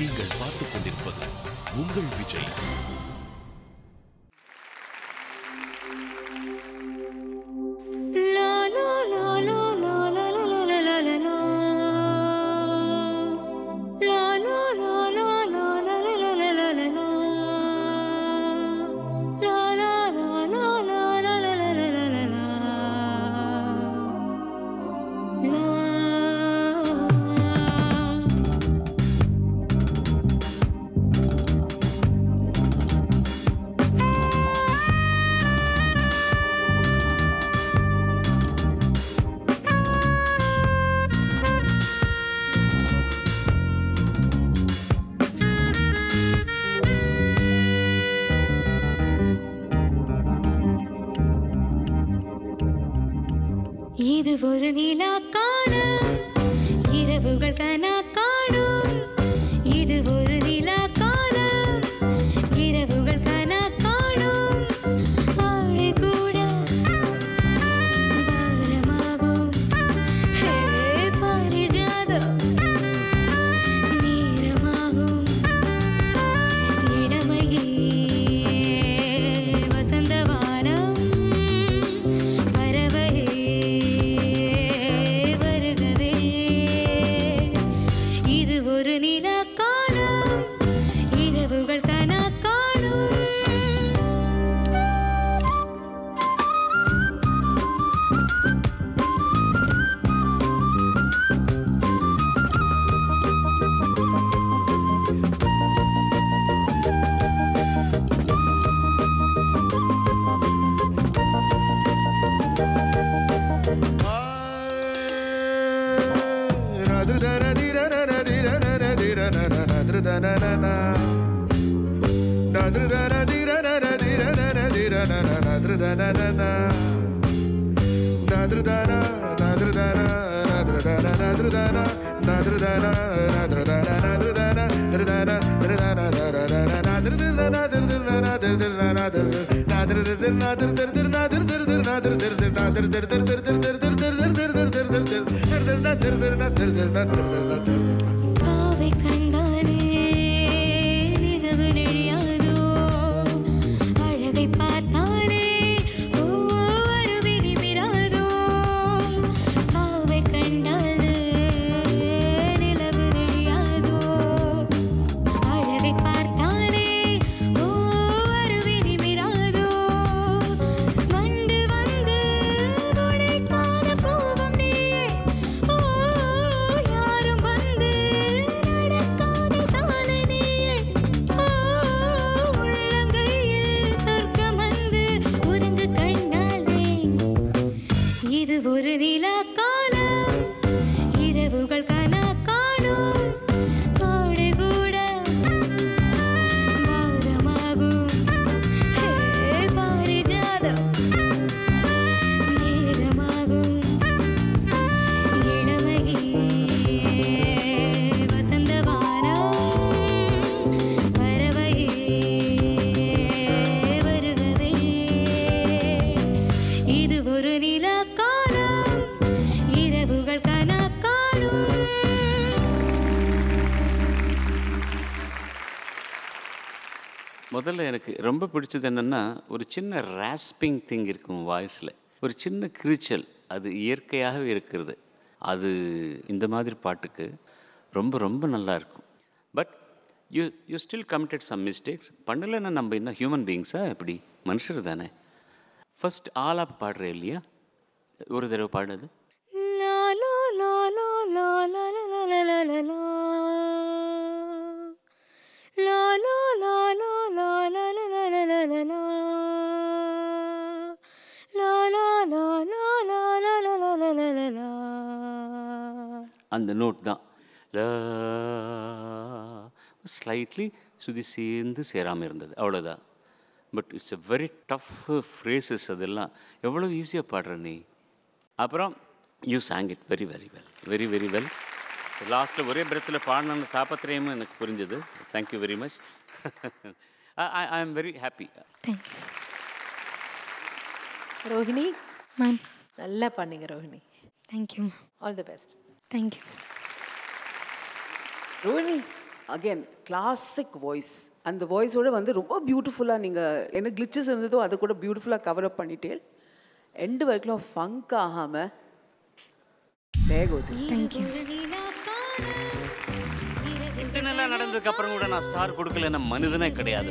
நீங்கள் பார்த்துக் கொண்டிருப்பது உங்கள் விஜய். இது ஒரு நிலா காணும் இரவுகள் கனா காணும். இது ஒரு நிலா காணும் இரவுகள் கனா காணும். ஆளை கூட பாரமாகும் பாரிஜாதம் நேரமாகும். இடமையே வசந்தவானம் பறவையே ஒரு நிலா காணும் இரவுகள் கனா காணும். பாவை கண்டானே நிலவு நெழியாதோ அழகை பார்த்தானே ஒவ்வொரு விரிமிராதோ. பாவை கண்டானே நிலவு நெழியாதோ அழகை பார்த்தானே ஒவ்வொரு விரிமிராதோ. வண்டு வந்து துடைக்காத பூவும் நீயே ஓ யாரும் வந்து நடக்காத சாலை நீயே ஓ உள்ளங்கையில் சொர்க்கம் வந்து உறங்கு கண்ணாலே. இது ஒரு நிலா காணும் இரவுகள் கனா காணும். கோடை கூட பாரமாகும் பாரிஜாதம் நேரமாகும். இடமையே வசந்தவானம் பறவையே வருகவே. இது ஒரு நிலா காணும் இரவுகள் கனா காணும். முதல்ல எனக்கு ரொம்ப பிடிச்சது என்னென்னா, ஒரு சின்ன ராஸ்பிங் திங் இருக்கும் வாய்ஸில், ஒரு சின்ன கிரிச்சல், அது இயற்கையாகவே இருக்கிறது. அது இந்த மாதிரி பாட்டுக்கு ரொம்ப ரொம்ப நல்லா இருக்கும். But you still committed some mistakes. பண்ணலைன்னா நம்ம என்ன ஹியூமன் பீயிங்ஸா? எப்படி மனுஷர் தானே. ஃபர்ஸ்ட் ஆலாப் பாடுறேன் இல்லையா, ஒரு தடவை பாடுறது. லா லா லா லா லா லா லா லா லா லா லா. லா லா லா லா லா லா லா லா லா லா லா லா. லா லா லா லா லா லா லா லா லா லா லா லா. அந்த நோட் தான் ஸ்லைட்லி சுதி சேர்ந்து சேராமல் இருந்தது, அவ்வளோதான். But it's a very tough phrases. அதெல்லாம் எவ்வளோ ஈஸியாக பாடுற நீ. அப்புறம் you song it very very well, very very well. லாஸ்ட்டில் ஒரே பிரத்தில் பாடின தாபத்திரயமும் எனக்கு புரிஞ்சது. Thank you very much. I am very happy. Thank you. Rohini ma'am நல்லா பண்ணீங்க Rohini. Thank you ma'am. All the best. Thank you. Rohini again classic voice. அந்த வாய்ஸோட வந்து ரொம்ப பியூட்டிஃபுல்லாக நீங்கள் என்ன கிளிச்சஸ் இருந்ததோ அதை கூட பியூட்டிஃபுல்லாக கவர் அப் பண்ணிட்டே எண்டு வரைக்கும் ஃபங்க் ஆகாமல் தேங்க்யூ. இத்தனைலாம் நடந்ததுக்கு அப்புறம் கூட நான் ஸ்டார் கொடுக்கலன்னா மனிதனே கிடையாது.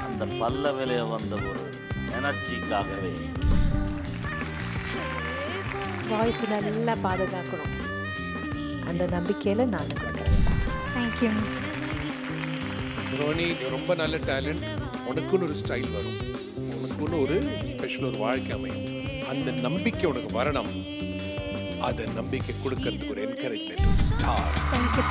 அந்த பல்லவிலே வந்த ஒரு எனர்ஜிக்காகவே வாய்ஸ் நல்லா பாதுகாக்கணும். அந்த நம்பிக்கையில் நான் கொடுக்குறேன். தேங்க்யூ. ரோனி ரொம்ப நல்ல டேலண்ட். உனக்குன்னு ஒரு ஸ்டைல் வரும், உனக்குன்னு ஒரு ஸ்பெஷல் ஒரு வாழ்க்கை அமையும். அந்த நம்பிக்கை உனக்கு வரணும். அதை நம்பிக்கை கொடுக்கறதுக்கு ஒரு என்கரேஜ்மெண்ட் ஸ்டார். தேங்க்யூ.